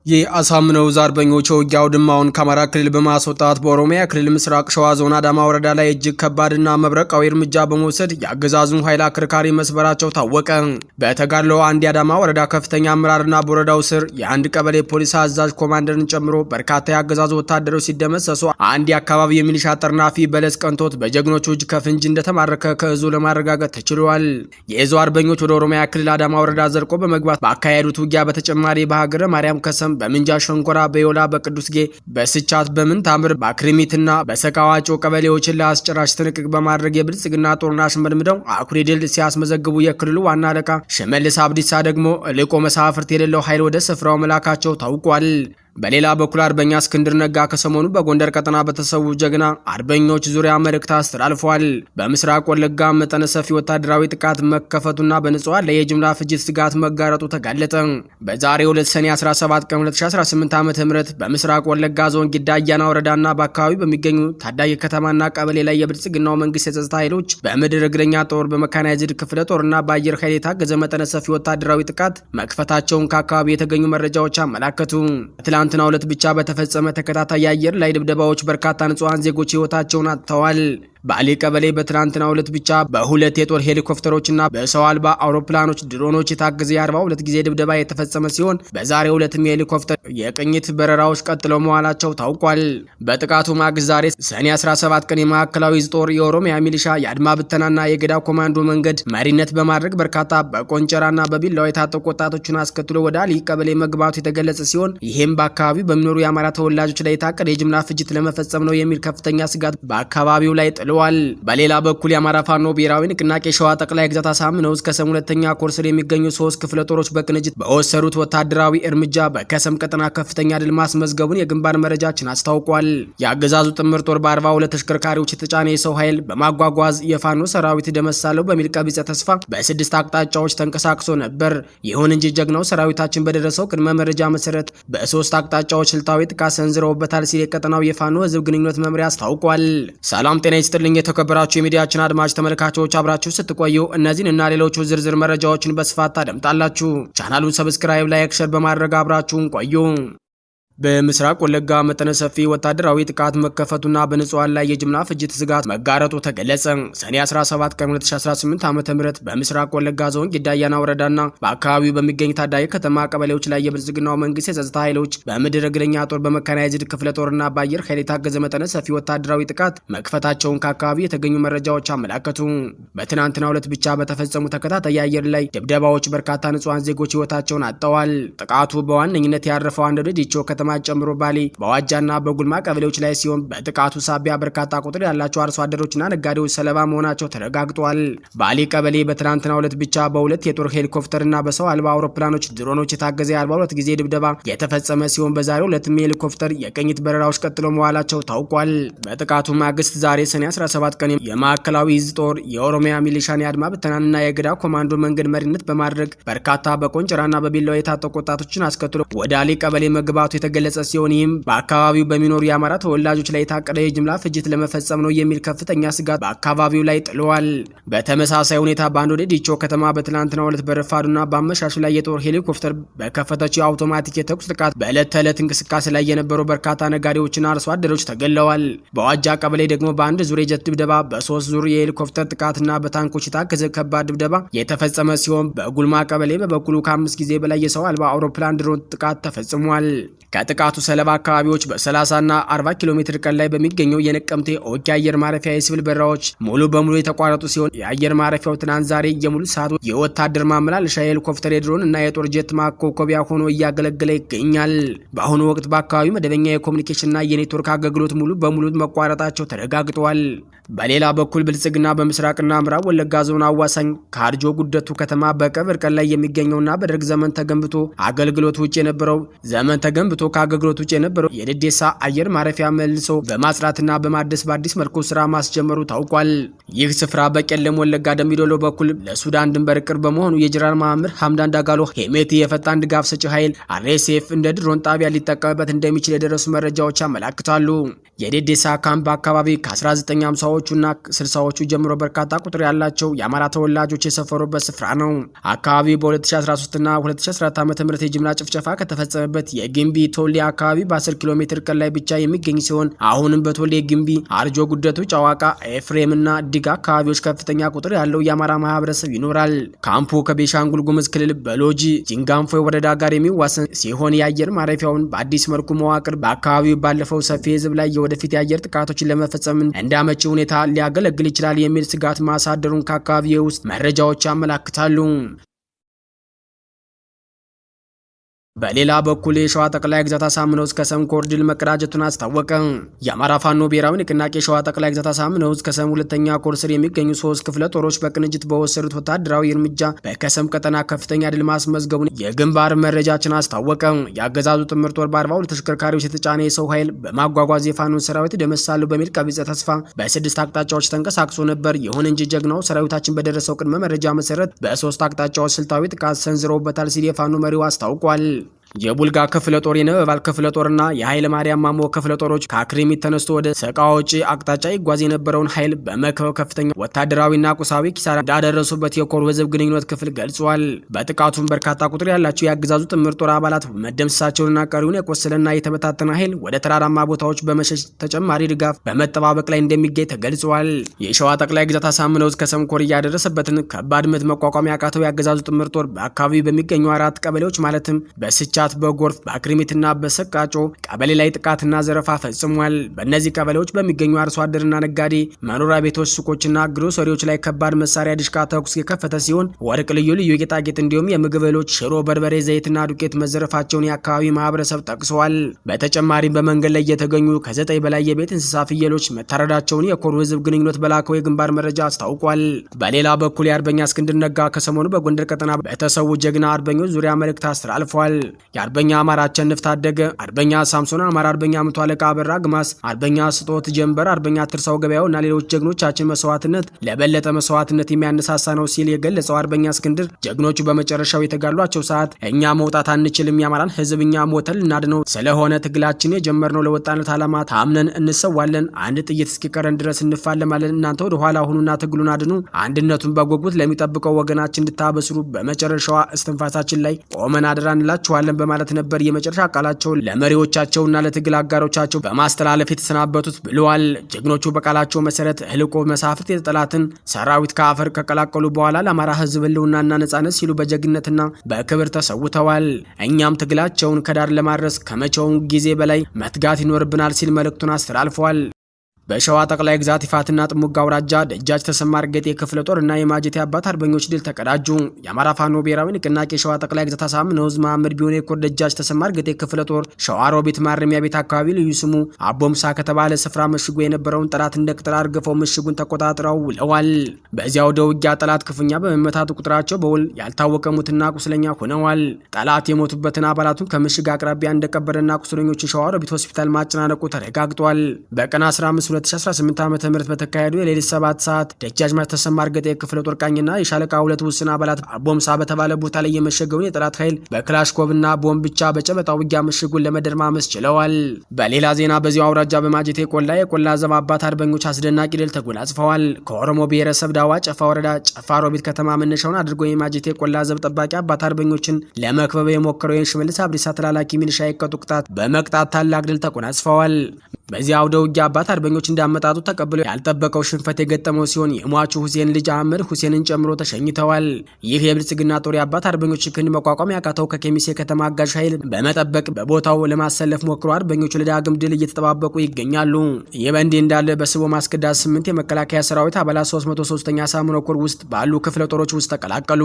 የአሳምነው አርበኞች ውጊያው ድማውን ከአማራ ክልል በማስወጣት በኦሮሚያ ክልል ምስራቅ ሸዋ ዞን አዳማ ወረዳ ላይ እጅግ ከባድና መብረቃዊ እርምጃ በመውሰድ የአገዛዙን ኃይል አከርካሪ መስበራቸው ታወቀ። በተጋድሎ አንድ የአዳማ ወረዳ ከፍተኛ አመራርና በወረዳው ስር የአንድ ቀበሌ ፖሊስ አዛዥ ኮማንደርን ጨምሮ በርካታ የአገዛዙ ወታደሮች ሲደመሰሱ፣ አንድ የአካባቢ የሚሊሻ ጠርናፊ በለስ ቀንቶት በጀግኖቹ እጅ ከፍንጅ እንደተማረከ ከእዙ ለማረጋገጥ ተችሏል። የእዙ አርበኞች ወደ ኦሮሚያ ክልል አዳማ ወረዳ ዘልቆ በመግባት ባካሄዱት ውጊያ በተጨማሪ በሀገረ ማርያም ከሰም በምንጃ ሸንኮራ በዮላ በቅዱስጌ በስቻት በምንታምር በአክሪሚትና በሰቃዋጮ ቀበሌዎችን ለአስጨራሽ ትንቅቅ በማድረግ የብልጽግና ጦርና አሽመድምደው አኩሪ ድል ሲያስመዘግቡ የክልሉ ዋና አለቃ ሽመልስ አብዲሳ ደግሞ ልቆ መሳፍርት የሌለው ኃይል ወደ ስፍራው መላካቸው ታውቋል። በሌላ በኩል አርበኛ እስክንድር ነጋ ከሰሞኑ በጎንደር ቀጠና በተሰዉ ጀግና አርበኞች ዙሪያ መልእክት አስተላልፏል። በምስራቅ ወለጋ መጠነ ሰፊ ወታደራዊ ጥቃት መከፈቱና በንጹሃን ላይ የጅምላ ፍጅት ስጋት መጋረጡ ተጋለጠ። በዛሬው ዕለት ሰኔ 17 ቀን 2018 ዓ.ም በምስራቅ ወለጋ ዞን ጊዳ አያና ወረዳና በአካባቢው በሚገኙ ታዳጊ ከተማና ቀበሌ ላይ የብልጽግናው መንግስት የጸጥታ ኃይሎች በምድር እግረኛ ጦር በመካናይዝድ ክፍለ ጦርና በአየር ኃይል የታገዘ መጠነ ሰፊ ወታደራዊ ጥቃት መክፈታቸውን ከአካባቢው የተገኙ መረጃዎች አመላከቱ። ትናንትናው ዕለት ብቻ በተፈጸመ ተከታታይ የአየር ላይ ድብደባዎች በርካታ ንጹሃን ዜጎች ህይወታቸውን አጥተዋል። በአሊ ቀበሌ በትናንትናው ዕለት ብቻ በሁለት የጦር ሄሊኮፕተሮችና በሰው አልባ አውሮፕላኖች ድሮኖች የታገዘ የ42 ጊዜ ድብደባ የተፈጸመ ሲሆን በዛሬው ዕለትም የሄሊኮፕተር የቅኝት በረራዎች ቀጥለው መዋላቸው ታውቋል። በጥቃቱ ማግስት ዛሬ ሰኔ 17 ቀን የማዕከላዊ ዕዝ ጦር የኦሮሚያ ሚሊሻ የአድማ ብተናና የገዳ ኮማንዶ መንገድ መሪነት በማድረግ በርካታ በቆንጨራና በቢላው የታጠቁ ወጣቶችን አስከትሎ ወደ አሊ ቀበሌ መግባቱ የተገለጸ ሲሆን ይህም በአካባቢው በሚኖሩ የአማራ ተወላጆች ላይ የታቀደ የጅምላ ፍጅት ለመፈጸም ነው የሚል ከፍተኛ ስጋት በአካባቢው ላይ ጥሏል። በሌላ በኩል የአማራ ፋኖ ብሔራዊ ንቅናቄ ሸዋ ጠቅላይ ግዛት አሳምነው ከሰም ሁለተኛ ኮር ስር የሚገኙ 3 ክፍለ ጦሮች በቅንጅት በወሰዱት ወታደራዊ እርምጃ በከሰም ቀጠና ከፍተኛ ድል ማስመዝገቡን የግንባር መረጃችን አስታውቋል። የአገዛዙ ጥምር ጦር በ42 ተሽከርካሪዎች የተጫነ የሰው ኃይል በማጓጓዝ የፋኖ ሰራዊት ደመሳለው በሚል ቀቢጸ ተስፋ በ6 አቅጣጫዎች ተንቀሳቅሶ ነበር። ይሁን እንጂ ጀግናው ሰራዊታችን በደረሰው ቅድመ መረጃ መሰረት በ3 አቅጣጫዎች ስልታዊ ጥቃት ሰንዝረውበታል ሲል የቀጠናው የፋኖ ህዝብ ግንኙነት መምሪያ አስታውቋል። ሰላም ጤና ይስጥልኝ የተከበራችሁ የሚዲያችን አድማጭ ተመልካቾች፣ አብራችሁ ስትቆዩ እነዚህን እና ሌሎች ዝርዝር መረጃዎችን በስፋት ታደምጣላችሁ። ቻናሉን ሰብስክራይብ፣ ላይክ፣ ሼር በማድረግ አብራችሁን ቆዩ። በምስራቅ ወለጋ መጠነ ሰፊ ወታደራዊ ጥቃት መከፈቱና በንጹሃን ላይ የጅምላ ፍጅት ስጋት መጋረጡ ተገለጸ። ሰኔ 17 ቀን 2018 ዓ.ም በምስራቅ ወለጋ ዞን ጊዳ አያና ወረዳና በአካባቢው በሚገኝ ታዳጊ ከተማ ቀበሌዎች ላይ የብልጽግናው መንግስት የጸጥታ ኃይሎች በምድር እግረኛ ጦር በመካናይዝድ ክፍለ ጦርና በአየር ኃይል የታገዘ መጠነ ሰፊ ወታደራዊ ጥቃት መክፈታቸውን ከአካባቢው የተገኙ መረጃዎች አመላከቱ። በትናንትናው ዕለት ብቻ በተፈጸሙ ተከታታይ የአየር ላይ ድብደባዎች በርካታ ንጹሃን ዜጎች ህይወታቸውን አጥተዋል። ጥቃቱ በዋነኝነት ያረፈው አንድ ዲቾ ከተማ ጨምሮ ባሌ በዋጃና በጉልማ ቀበሌዎች ላይ ሲሆን በጥቃቱ ሳቢያ በርካታ ቁጥር ያላቸው አርሶ አደሮችና ነጋዴዎች ሰለባ መሆናቸው ተረጋግጧል። ባሌ ቀበሌ በትናንትናው ዕለት ብቻ በሁለት የጦር ሄሊኮፕተርና በሰው አልባ አውሮፕላኖች ድሮኖች የታገዘ 42 ጊዜ ድብደባ የተፈጸመ ሲሆን በዛሬው ዕለትም የሄሊኮፕተር የቅኝት በረራዎች ቀጥለው መዋላቸው ታውቋል። በጥቃቱ ማግስት ዛሬ ሰኔ 17 ቀን የማዕከላዊ ዕዝ ጦር የኦሮሚያ ሚሊሻን የአድማ ብተናንና የገዳ ኮማንዶ መንገድ መሪነት በማድረግ በርካታ በቆንጨራና በቢላው የታጠቁ ወጣቶችን አስከትሎ ወደ አሊ ቀበሌ መግባቱ የተገለጸ ሲሆን ይህም በአካባቢው በሚኖሩ የአማራ ተወላጆች ላይ የታቀደ የጅምላ ፍጅት ለመፈጸም ነው የሚል ከፍተኛ ስጋት በአካባቢው ላይ ጥሏል። በተመሳሳይ ሁኔታ በአንድ ወደ ዲቾ ከተማ በትናንትናው ዕለት በረፋዱና በአመሻሹ ላይ የጦር ሄሊኮፕተር በከፈተችው የአውቶማቲክ የተኩስ ጥቃት በዕለት ተዕለት እንቅስቃሴ ላይ የነበሩ በርካታ ነጋዴዎችና አርሶ አደሮች ተገለዋል። በዋጃ ቀበሌ ደግሞ በአንድ ዙር የጀት ድብደባ፣ በ3 ዙር የሄሊኮፕተር ጥቃትና በታንኮች የታገዘ ከባድ ድብደባ የተፈጸመ ሲሆን በጉልማ ቀበሌ በበኩሉ ከ5 ጊዜ በላይ የሰው አልባ አውሮፕላን ድሮን ጥቃት ተፈጽሟል። ከጥቃቱ ሰለባ አካባቢዎች በ30 እና 40 ኪሎ ሜትር ርቀት ላይ በሚገኘው የነቀምቴ ኦኪ አየር ማረፊያ የሲቪል በረራዎች ሙሉ በሙሉ የተቋረጡ ሲሆን የአየር ማረፊያው ትናንት ዛሬ የሙሉ ሰዓት የወታደር ማመላለሻ የሄሊኮፕተር የድሮን እና የጦር ጀት ማኮኮቢያ ሆኖ እያገለገለ ይገኛል። በአሁኑ ወቅት በአካባቢው መደበኛ የኮሙኒኬሽንና የኔትወርክ አገልግሎት ሙሉ በሙሉ መቋረጣቸው ተረጋግጧል። በሌላ በኩል ብልጽግና በምስራቅና ምዕራብ ወለጋ ዞን አዋሳኝ ከአርጆ ጉደቱ ከተማ በቅርብ ርቀት ላይ የሚገኘውና በደርግ ዘመን ተገንብቶ አገልግሎት ውጭ የነበረው ከአገልግሎት ውጭ የነበረው የደዴሳ አየር ማረፊያ መልሶ በማጽዳትና በማደስ በአዲስ መልኩ ስራ ማስጀመሩ ታውቋል። ይህ ስፍራ በቄለም ወለጋ ደምቢዶሎ በኩል ለሱዳን ድንበር ቅርብ በመሆኑ የጀነራል መሐመድ ሐምዳን ዳጋሎ ሄሜቲ የፈጣን ድጋፍ ሰጪ ኃይል አርኤስኤፍ እንደ ድሮን ጣቢያ ሊጠቀምበት እንደሚችል የደረሱ መረጃዎች ያመላክታሉ። የደዴሳ ካምፕ አካባቢ ከ1950 ከ50ዎቹና 60ዎቹ ጀምሮ በርካታ ቁጥር ያላቸው የአማራ ተወላጆች የሰፈሩበት ስፍራ ነው። አካባቢው በ2013 እና 2014 ዓ.ም የጅምላ ጭፍጨፋ ከተፈጸመበት የግንቢ ቶሌ አካባቢ በ10 ኪሎ ሜትር ርቀት ላይ ብቻ የሚገኝ ሲሆን አሁንም በቶሌ ግንቢ፣ አርጆ ጉደቱ፣ ጨዋቃ፣ ኤፍሬም እና ዲጋ አካባቢዎች ከፍተኛ ቁጥር ያለው የአማራ ማህበረሰብ ይኖራል። ካምፑ ከቤኒሻንጉል ጉሙዝ ክልል በሎጂ ጂንጋንፎ ወረዳ ጋር የሚዋሰን ሲሆን የአየር ማረፊያውን በአዲስ መልኩ መዋቅር በአካባቢው ባለፈው ሰፊ ህዝብ ላይ የወደፊት የአየር ጥቃቶችን ለመፈጸም እንዳመቺ ሁኔታ ሊያገለግል ይችላል የሚል ስጋት ማሳደሩን ከአካባቢው ውስጥ መረጃዎች ያመላክታሉ። በሌላ በኩል የሸዋ ጠቅላይ ግዛት አሳምነው ዕዝ ከሰም ኮር ድል መቀዳጀቱን አስታወቀ። የአማራ ፋኖ ብሔራዊ ንቅናቄ ሸዋ ጠቅላይ ግዛት አሳምነው ዕዝ ከሰም ሁለተኛ ኮር ስር የሚገኙ 3 ክፍለ ጦሮች በቅንጅት በወሰዱት ወታደራዊ እርምጃ በከሰም ቀጠና ከፍተኛ ድል ማስመዝገቡን የግንባር መረጃችን አስታወቀ። የአገዛዙ ጥምር ጦር በ42 ተሽከርካሪዎች የተጫነ የሰው ኃይል በማጓጓዝ የፋኖን ሰራዊት ደመሳሉ በሚል ቀቢጸ ተስፋ በ6 አቅጣጫዎች ተንቀሳቅሶ ነበር። ይሁን እንጂ ጀግናው ሰራዊታችን በደረሰው ቅድመ መረጃ መሰረት በ3 አቅጣጫዎች ስልታዊ ጥቃት ሰንዝረውበታል ሲል የፋኖ መሪው አስታውቋል። የቡልጋ ክፍለ ጦር፣ የነበልባል ክፍለ ጦርና የኃይለ ማርያም ማሞ ክፍለ ጦሮች ከአክሪሚት ተነስቶ ወደ ሰቃዎች አቅጣጫ ይጓዝ የነበረውን ኃይል በመክበብ ከፍተኛ ወታደራዊና ቁሳዊ ኪሳራ እንዳደረሱበት የኮር ህዝብ ግንኙነት ክፍል ገልጿል። በጥቃቱም በርካታ ቁጥር ያላቸው የአገዛዙ ጥምር ጦር አባላት መደምሰሳቸውንና ቀሪውን የቆሰለና የተበታተነ ኃይል ወደ ተራራማ ቦታዎች በመሸሽ ተጨማሪ ድጋፍ በመጠባበቅ ላይ እንደሚገኝ ተገልጿል። የሸዋ ጠቅላይ ግዛት አሳምነው ዕዝ ከሰም ኮር እያደረሰበትን ከባድ ምት መቋቋም ያቃተው የአገዛዙ ጥምር ጦር በአካባቢው በሚገኙ 4 ቀበሌዎች ማለትም በስቻ በጎርፍ በአክሪሚትና በሰቃጮ ቀበሌ ላይ ጥቃትና ዘረፋ ፈጽሟል። በእነዚህ ቀበሌዎች በሚገኙ አርሶ አደርና ነጋዴ መኖሪያ ቤቶች፣ ሱቆችና ግሮሰሪዎች ላይ ከባድ መሳሪያ ድሽቃ ተኩስ የከፈተ ሲሆን ወርቅ፣ ልዩ ልዩ ጌጣጌጥ እንዲሁም የምግብ እህሎች፣ ሽሮ፣ በርበሬ፣ ዘይትና ዱቄት መዘረፋቸውን የአካባቢ ማህበረሰብ ጠቅሰዋል። በተጨማሪም በመንገድ ላይ የተገኙ ከ9 በላይ የቤት እንስሳ ፍየሎች መታረዳቸውን የኮሩ ህዝብ ግንኙነት በላከው የግንባር መረጃ አስታውቋል። በሌላ በኩል የአርበኛ እስክንድር ነጋ ከሰሞኑ በጎንደር ቀጠና በተሰዉ ጀግና አርበኞች ዙሪያ መልእክት አስተላልፏል። የአርበኛ አማራ አቸንፍ ታደገ፣ አርበኛ ሳምሶን አማራ፣ አርበኛ መቶ አለቃ አበራ ግማስ፣ አርበኛ ስጦት ጀንበር፣ አርበኛ ትርሳው ገበያው እና ሌሎች ጀግኖቻችን መስዋዕትነት ለበለጠ መስዋዕትነት የሚያነሳሳ ነው ሲል የገለጸው አርበኛ እስክንድር ጀግኖቹ በመጨረሻው የተጋሏቸው ሰዓት እኛ መውጣት አንችልም፣ የአማራን ህዝብ እኛ ሞተን ልናድነው ስለሆነ ትግላችን የጀመርነው ለወጣነት ዓላማ ታምነን እንሰዋለን፣ አንድ ጥይት እስኪቀረን ድረስ እንፋለማለን፣ እናንተ ወደ ኋላ ሁኑና ትግሉን አድኑ፣ አንድነቱን በጉጉት ለሚጠብቀው ወገናችን እንድታበስሩ በመጨረሻዋ እስትንፋሳችን ላይ ቆመን አደራ እንላችኋለን በማለት ነበር የመጨረሻ ቃላቸውን ለመሪዎቻቸውና ለትግል አጋሮቻቸው በማስተላለፍ የተሰናበቱት ብለዋል። ጀግኖቹ በቃላቸው መሰረት ህልቆ መሳፍርት የጠላትን ሰራዊት ከአፈር ከቀላቀሉ በኋላ ለአማራ ህዝብ ህልውናና ነጻነት ሲሉ በጀግንነትና በክብር ተሰውተዋል። እኛም ትግላቸውን ከዳር ለማድረስ ከመቼውም ጊዜ በላይ መትጋት ይኖርብናል ሲል መልእክቱን አስተላልፈዋል። በሸዋ ጠቅላይ ግዛት ይፋትና ጥሙጋ አውራጃ ደጃች ተሰማ እርገጤ ክፍለ ጦር እና የማጀቴ አባት አርበኞች ድል ተቀዳጁ። የአማራ ፋኖ ብሔራዊ ንቅናቄ ሸዋ ጠቅላይ ግዛት አሳምነው ዕዝ መሐመድ ቢሆኔ ኮር ደጃች ተሰማ እርገጤ ክፍለ ጦር ሸዋሮቢት ማረሚያ ቤት አካባቢ ልዩ ስሙ አቦምሳ ከተባለ ስፍራ መሽጎ የነበረውን ጠላት እንደ ቅጠል አርግፈው ምሽጉን ተቆጣጥረው ውለዋል። በዚያው ውጊያ ጠላት ክፉኛ በመመታቱ ቁጥራቸው በውል ያልታወቀ ሙትና ቁስለኛ ሆነዋል። ጠላት የሞቱበትን አባላቱን ከምሽግ አቅራቢያ እንደቀበረና ቁስለኞችን ሸዋሮቢት ሆስፒታል ማጨናነቁ ተረጋግጧል። በቀን 15 2018 ዓ.ም በተካሄዱ የሌሊት 7 ሰዓት ደጃዝማች ተሰማ እርገጤ ክፍለ ጦር ቃኝና የሻለቃ 2 ውስን አባላት አቦምሳ በተባለ ቦታ ላይ የመሸገውን የጠላት ኃይል በክላሽኮቭና ቦምብ ብቻ በጨበጣ ውጊያ ምሽጉን ለመደርማመስ ችለዋል። በሌላ ዜና በዚሁ አውራጃ በማጀቴ ቆላ የቆላ ዘብ አባት አርበኞች አስደናቂ ድል ተጎናጽፈዋል። ከኦሮሞ ብሔረሰብ ዳዋ ጨፋ ወረዳ ጨፋ ሮቢት ከተማ መነሻውን አድርጎ የማጀቴ ቆላ ዘብ ጠባቂ አባት አርበኞችን ለመክበብ የሞከረው የሽመልስ አብዲሳ ተላላኪ ሚሊሻ የቀጡ ቅጣት በመቅጣት ታላቅ ድል ተጎናጽፈዋል። በዚህ አውደ ውጊያ አባት አርበኞች እንዳመጣጡ ተቀብለው ያልጠበቀው ሽንፈት የገጠመው ሲሆን የሟቹ ሁሴን ልጅ አህመድ ሁሴንን ጨምሮ ተሸኝተዋል። ይህ የብልጽግና ጦር የአባት አርበኞች ክንድ መቋቋም ያቃተው ከኬሚሴ ከተማ አጋዥ ኃይል በመጠበቅ በቦታው ለማሰለፍ ሞክሮ አርበኞቹ ለዳግም ድል እየተጠባበቁ ይገኛሉ። ይህ በእንዲህ እንዳለ በስቦ ማስከዳት 8 የመከላከያ ሰራዊት አባላት 303ኛ ሳሙኖ ኮር ውስጥ ባሉ ክፍለ ጦሮች ውስጥ ተቀላቀሉ።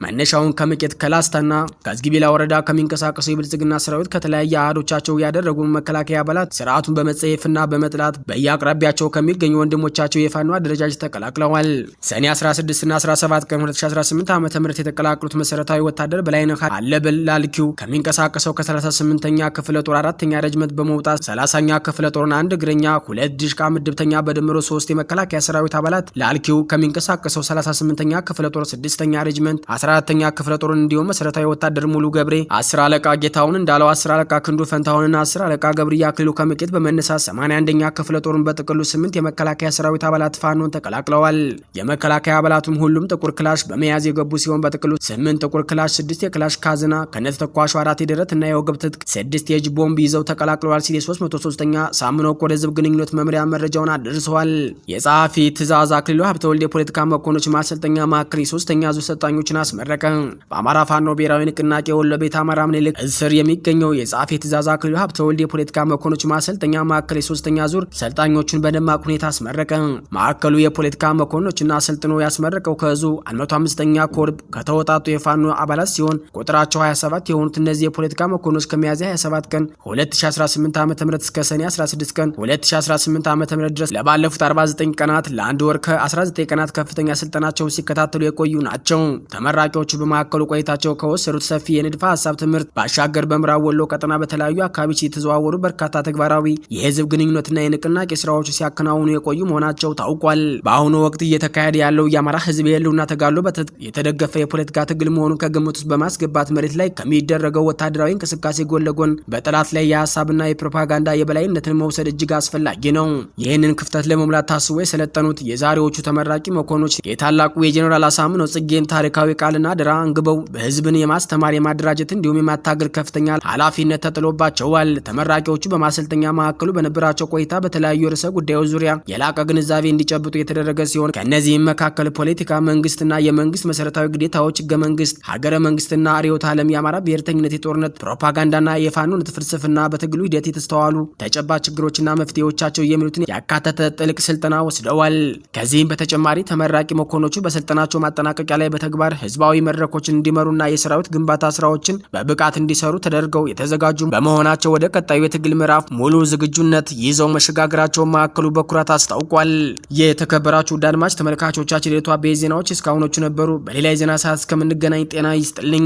መነሻውን ከመቄት ከላስታና ከዝግቢላ ወረዳ ከሚንቀሳቀሱ የብልጽግና ሰራዊት ከተለያየ አህዶቻቸው ያደረጉ መከላከያ አባላት ስርዓቱን በመጸየፍና በመጥላት በየአቅራቢያቸው ከሚገኙ ወንድሞቻቸው የፋኖ አደረጃጀት ተቀላቅለዋል። ሰኔ 16 እና 17 ቀን 2018 ዓ.ም የተቀላቀሉት መሰረታዊ ወታደር በላይነህ አለበል ላልኪው ከሚንቀሳቀሰው ከ38ኛ ክፍለ ጦር 4ኛ ረጅመንት በመውጣት 30ኛ ክፍለ ጦርን 1 እግረኛ 2 ድሽቃ ምድብተኛ በድምሮ 3 የመከላከያ ሰራዊት አባላት ላልኪው ከሚንቀሳቀሰው 38ኛ ክፍለ ጦር 6ኛ ረጅመንት 14ኛ ክፍለ ጦርን እንዲሁም መሰረታዊ ወታደር ሙሉ ገብሬ 10 አለቃ ጌታውን እንዳለው 10 አለቃ ክንዱ ፈንታውንና 10 አለቃ ገብርያ ክሉ ከመቄት በመነሳት 81ኛ ክፍለ ጦርን በጥቅሉ 8 የመከላከያ ሰራዊት አባላት ፋኖን ተቀላቅለዋል። የመከላከያ አባላቱም ሁሉም ጥቁር ክላሽ በመያዝ የገቡ ሲሆን በጥቅሉ 8 ጥቁር ክላሽ፣ 6 የክላሽ ካዝና ከነተተኳሹ 4 የደረት እና የወገብ ትጥቅ፣ 6 የእጅ ቦምብ ይዘው ተቀላቅለዋል ሲል የ303ኛ ሳምነው ኮር ህዝብ ግንኙነት መምሪያ መረጃውን አድርሰዋል። የጸሐፊ ትእዛዝ አክሊሉ ሀብተወልድ የፖለቲካ መኮንኖች ማሰልጠኛ ማዕከል የ3ኛ ዙር ሰልጣኞችን አስመረቀ። በአማራ ፋኖ ብሔራዊ ንቅናቄ ወሎ ቤት አማራ ምኒልክ እስር የሚገኘው የጸሐፊ ትእዛዝ አክሊሉ ሀብተወልድ የፖለቲካ መኮንኖች ማሰልጠኛ ማዕከል የ3ኛ ዙር ሰልጣኞችን በደማቅ ሁኔታ አስመረቀ። ማዕከሉ የፖለቲካ መኮንኖችን አሰልጥኖ ያስመረቀው ከዙ 105ኛ ኮር ከተወጣጡ የፋኖ አባላት ሲሆን ቁጥራቸው 27 የሆኑት እነዚህ የፖለቲካ መኮንኖች ከሚያዝያ 27 ቀን 2018 ዓ.ም እስከ ሰኔ 16 ቀን 2018 ዓ.ም ድረስ ለባለፉት 49 ቀናት ለአንድ ወር ከ19 ቀናት ከፍተኛ ስልጠናቸውን ሲከታተሉ የቆዩ ናቸው። ተመራቂዎቹ በማዕከሉ ቆይታቸው ከወሰዱት ሰፊ የንድፈ ሐሳብ ትምህርት ባሻገር በምዕራብ ወሎ ቀጠና በተለያዩ አካባቢዎች የተዘዋወሩ በርካታ ተግባራዊ የህዝብ ግንኙነትና የንቅናቄ ስራዎች ሲያከናውኑ የቆዩ መሆናቸው ታውቋል። በአሁኑ ወቅት እየተካሄደ ያለው የአማራ ህዝብ የህልውና ተጋድሎ በትጥቅ የተደገፈ የፖለቲካ ትግል መሆኑን ከግምት ውስጥ በማስገባት መሬት ላይ ከሚደረገው ወታደራዊ እንቅስቃሴ ጎን ለጎን በጠላት ላይ የሐሳብና የፕሮፓጋንዳ የበላይነትን መውሰድ እጅግ አስፈላጊ ነው። ይህንን ክፍተት ለመሙላት ታስቦ የሰለጠኑት የዛሬዎቹ ተመራቂ መኮንኖች የታላቁ የጄኔራል አሳምነው ጽጌን ታሪካዊ ቃልና አደራ አንግበው በህዝብን የማስተማር የማደራጀት እንዲሁም የማታገል ከፍተኛ ኃላፊነት ተጥሎባቸዋል። ተመራቂዎቹ በማሰልጠኛ ማዕከሉ በነበራቸው ቆይታ በተለያዩ ርዕሰ ጉዳዮች ዙሪያ የላቀ ግንዛቤ እንዲጨብጡ የተደረገ ሲሆን ከእነዚህም መካከል ፖለቲካ፣ መንግስትና የመንግስት መሰረታዊ ግዴታዎች፣ ህገ መንግስት፣ ሀገረ መንግስትና ርዕዮተ ዓለም፣ የአማራ ብሔርተኝነት፣ የጦርነት ፕሮፓጋንዳና የፋኖነት ፍልስፍና፣ በትግሉ ሂደት የተስተዋሉ ተጨባጭ ችግሮችና መፍትሄዎቻቸው የሚሉትን ያካተተ ጥልቅ ስልጠና ወስደዋል። ከዚህም በተጨማሪ ተመራቂ መኮንኖቹ በስልጠናቸው ማጠናቀቂያ ላይ በተግባር ህዝባዊ መድረኮችን እንዲመሩና የሰራዊት ግንባታ ስራዎችን በብቃት እንዲሰሩ ተደርገው የተዘጋጁ በመሆናቸው ወደ ቀጣዩ የትግል ምዕራፍ ሙሉ ዝግጁነት ይዘው መሸጋገራቸውን ማዕከሉ በኩራት አስታውቋል። የተከበራችሁ ውድ አድማጭ ተመልካቾቻችን የዕለቱ አበይት ዜናዎች እስካሁኖቹ ነበሩ። በሌላ የዜና ሰዓት እስከምንገናኝ ጤና ይስጥልኝ።